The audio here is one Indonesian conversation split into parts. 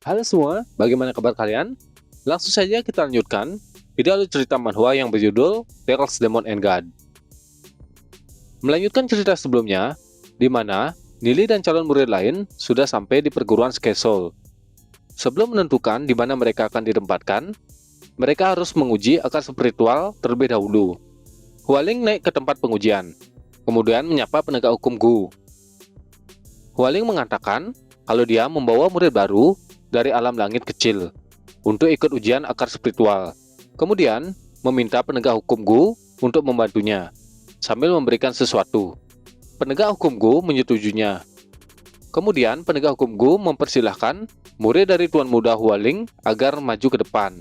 Halo semua, bagaimana kabar kalian? Langsung saja kita lanjutkan video alur cerita manhwa yang berjudul Tales Demon and God. Melanjutkan cerita sebelumnya, di mana Nili dan calon murid lain sudah sampai di perguruan Skesol. Sebelum menentukan di mana mereka akan ditempatkan, mereka harus menguji akar spiritual terlebih dahulu. Hualing naik ke tempat pengujian, kemudian menyapa penegak hukum Gu. Hualing mengatakan kalau dia membawa murid baru dari alam langit kecil untuk ikut ujian akar spiritual. Kemudian meminta penegak hukum Gu untuk membantunya sambil memberikan sesuatu. Penegak hukum Gu menyetujuinya. Kemudian penegak hukum Gu mempersilahkan murid dari Tuan Muda Hualing agar maju ke depan.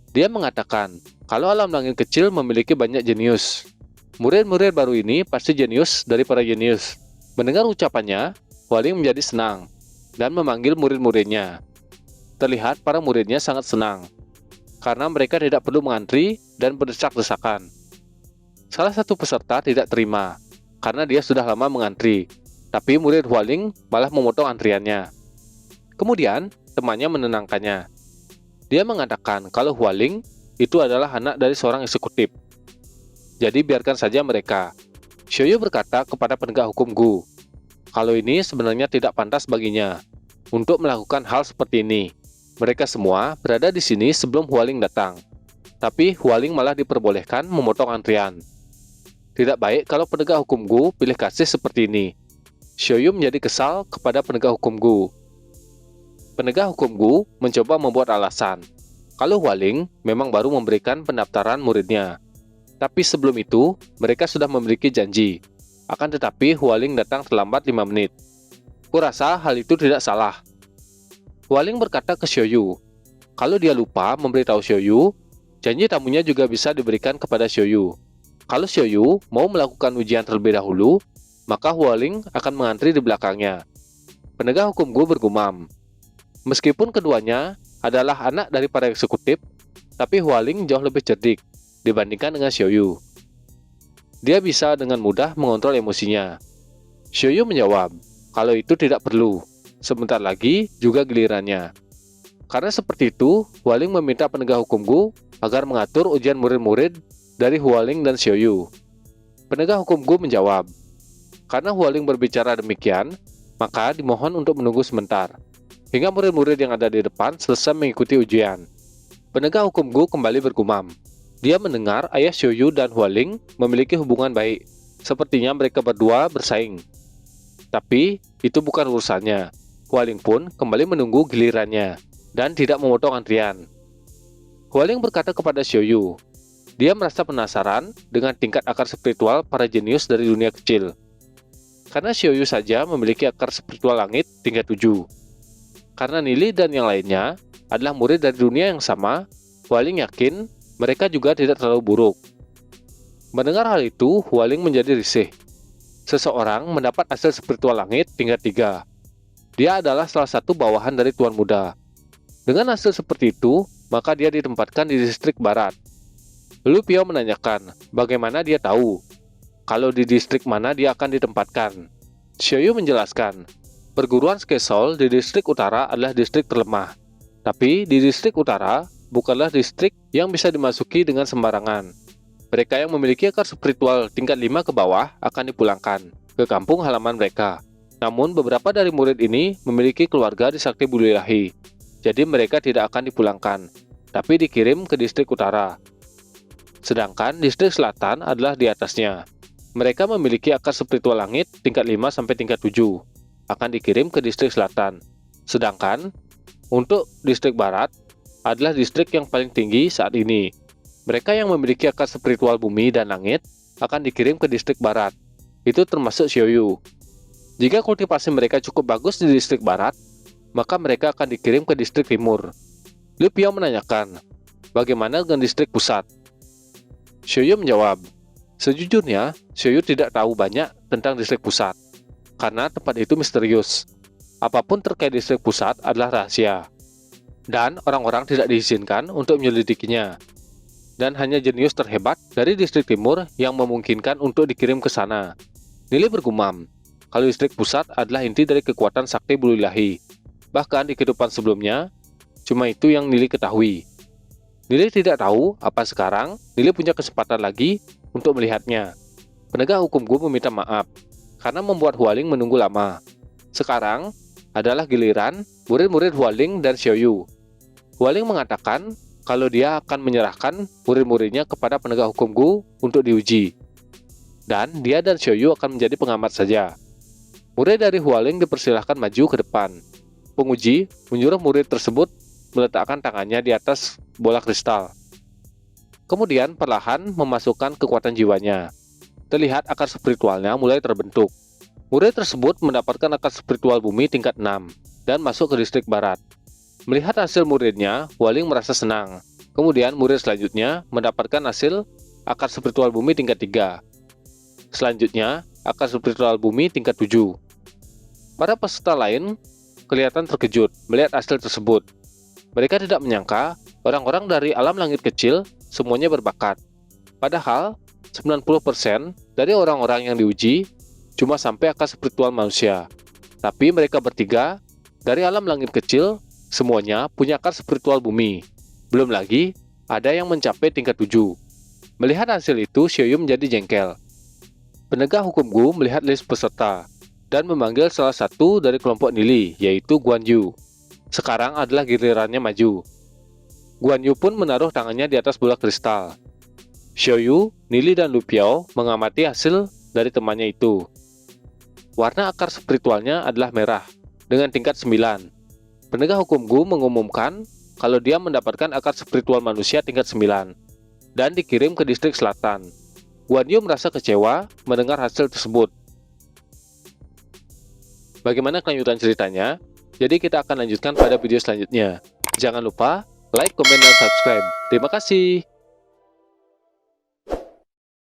Dia mengatakan kalau alam langit kecil memiliki banyak jenius. Murid-murid baru ini pasti jenius dari para jenius. Mendengar ucapannya, Hualing menjadi senang dan memanggil murid-muridnya. Terlihat para muridnya sangat senang, karena mereka tidak perlu mengantri dan berdesak-desakan. Salah satu peserta tidak terima, karena dia sudah lama mengantri, tapi murid Hualing malah memotong antriannya. Kemudian, temannya menenangkannya. Dia mengatakan kalau Hualing itu adalah anak dari seorang eksekutif. Jadi biarkan saja mereka. Xiaoyu berkata kepada penegak hukum Gu, kalau ini sebenarnya tidak pantas baginya untuk melakukan hal seperti ini. Mereka semua berada di sini sebelum Hualing datang. Tapi Hualing malah diperbolehkan memotong antrian. Tidak baik kalau penegak hukum Gu pilih kasih seperti ini. Xiaoyu menjadi kesal kepada penegak hukum Gu. Penegak hukum Gu mencoba membuat alasan kalau Hualing memang baru memberikan pendaftaran muridnya. Tapi sebelum itu, mereka sudah memiliki janji. Akan tetapi Hualing datang terlambat 5 menit. Kurasa hal itu tidak salah. Hualing berkata ke Xiaoyu, kalau dia lupa memberitahu Xiaoyu, janji tamunya juga bisa diberikan kepada Xiaoyu. Kalau Xiaoyu mau melakukan ujian terlebih dahulu, maka Hualing akan mengantri di belakangnya. Penegak hukum Gu bergumam. Meskipun keduanya adalah anak dari para eksekutif, tapi Hualing jauh lebih cerdik dibandingkan dengan Xiaoyu. Dia bisa dengan mudah mengontrol emosinya. Xiaoyu menjawab, kalau itu tidak perlu. Sebentar lagi juga gilirannya. Karena seperti itu, Hualing meminta penegak hukum Gu agar mengatur ujian murid-murid dari Hualing dan Xiaoyu. Penegak hukum Gu menjawab, karena Hualing berbicara demikian, maka dimohon untuk menunggu sebentar, hingga murid-murid yang ada di depan selesai mengikuti ujian. Penegak hukum Gu kembali bergumam. Dia mendengar ayah Xiaoyu dan Hualing memiliki hubungan baik. Sepertinya mereka berdua bersaing. Tapi itu bukan urusannya. Hualing pun kembali menunggu gilirannya dan tidak memotong antrian. Hualing berkata kepada Xiaoyu, dia merasa penasaran dengan tingkat akar spiritual para jenius dari dunia kecil. Karena Xiaoyu saja memiliki akar spiritual langit tingkat 7. Karena Nili dan yang lainnya adalah murid dari dunia yang sama, Hualing yakin mereka juga tidak terlalu buruk. Mendengar hal itu, Hualing menjadi risih. Seseorang mendapat hasil spiritual langit tingkat 3. Dia adalah salah satu bawahan dari Tuan Muda. Dengan hasil seperti itu, maka dia ditempatkan di distrik barat. Lalu Piao menanyakan, bagaimana dia tahu kalau di distrik mana dia akan ditempatkan. Xiaoyu menjelaskan, perguruan Skesol di distrik utara adalah distrik terlemah. Tapi di distrik utara bukanlah distrik yang bisa dimasuki dengan sembarangan. Mereka yang memiliki akar spiritual tingkat 5 ke bawah akan dipulangkan ke kampung halaman mereka. Namun beberapa dari murid ini memiliki keluarga di Sakti Bulu Ilahi, jadi mereka tidak akan dipulangkan, tapi dikirim ke distrik utara. Sedangkan distrik selatan adalah di atasnya. Mereka memiliki akar spiritual langit tingkat 5 sampai tingkat 7, akan dikirim ke distrik selatan. Sedangkan untuk distrik barat adalah distrik yang paling tinggi saat ini. Mereka yang memiliki akar spiritual bumi dan langit akan dikirim ke distrik barat. Itu termasuk Xiaoyu. Jika kultivasi mereka cukup bagus di distrik barat, maka mereka akan dikirim ke distrik timur. Liu Piao menanyakan, bagaimana dengan distrik pusat? Xiaoyu menjawab, sejujurnya Xiaoyu tidak tahu banyak tentang distrik pusat, karena tempat itu misterius. Apapun terkait distrik pusat adalah rahasia. Dan orang-orang tidak diizinkan untuk menyelidikinya. Dan hanya jenius terhebat dari distrik timur yang memungkinkan untuk dikirim ke sana. Nili bergumam, kalau distrik pusat adalah inti dari kekuatan sakti Bulu Ilahi. Bahkan di kehidupan sebelumnya, cuma itu yang Nili ketahui. Nili tidak tahu apa sekarang Nili punya kesempatan lagi untuk melihatnya. Penegak hukum Gu meminta maaf karena membuat Hualing menunggu lama. Sekarang adalah giliran murid-murid Hualing dan Xiaoyu. Hualing mengatakan kalau dia akan menyerahkan murid-muridnya kepada penegak hukum Gu untuk diuji. Dan dia dan Xiaoyu akan menjadi pengamat saja. Murid dari Hualing dipersilahkan maju ke depan. Penguji menyuruh murid tersebut meletakkan tangannya di atas bola kristal. Kemudian perlahan memasukkan kekuatan jiwanya. Terlihat akar spiritualnya mulai terbentuk. Murid tersebut mendapatkan akar spiritual bumi tingkat 6 dan masuk ke distrik barat. Melihat hasil muridnya, Hualing merasa senang. Kemudian murid selanjutnya mendapatkan hasil akar spiritual bumi tingkat 3. Selanjutnya, akar spiritual bumi tingkat 7. Para peserta lain kelihatan terkejut melihat hasil tersebut. Mereka tidak menyangka orang-orang dari alam langit kecil semuanya berbakat. Padahal, 90% dari orang-orang yang diuji cuma sampai akar spiritual manusia. Tapi mereka bertiga dari alam langit kecil semuanya punya akar spiritual bumi. Belum lagi, ada yang mencapai tingkat 7. Melihat hasil itu, Xiaoyu menjadi jengkel. Penegak hukum Gu melihat list peserta dan memanggil salah satu dari kelompok Nili, yaitu Guan Yu. Sekarang adalah gilirannya maju. Guan Yu pun menaruh tangannya di atas bola kristal. Xiaoyu, Nili, dan Lu Piao mengamati hasil dari temannya itu. Warna akar spiritualnya adalah merah, dengan tingkat 9. Penegak hukum Gu mengumumkan kalau dia mendapatkan akar spiritual manusia tingkat 9 dan dikirim ke distrik selatan. Guan Yu merasa kecewa mendengar hasil tersebut. Bagaimana kelanjutan ceritanya? Jadi kita akan lanjutkan pada video selanjutnya. Jangan lupa like, komen, dan subscribe. Terima kasih.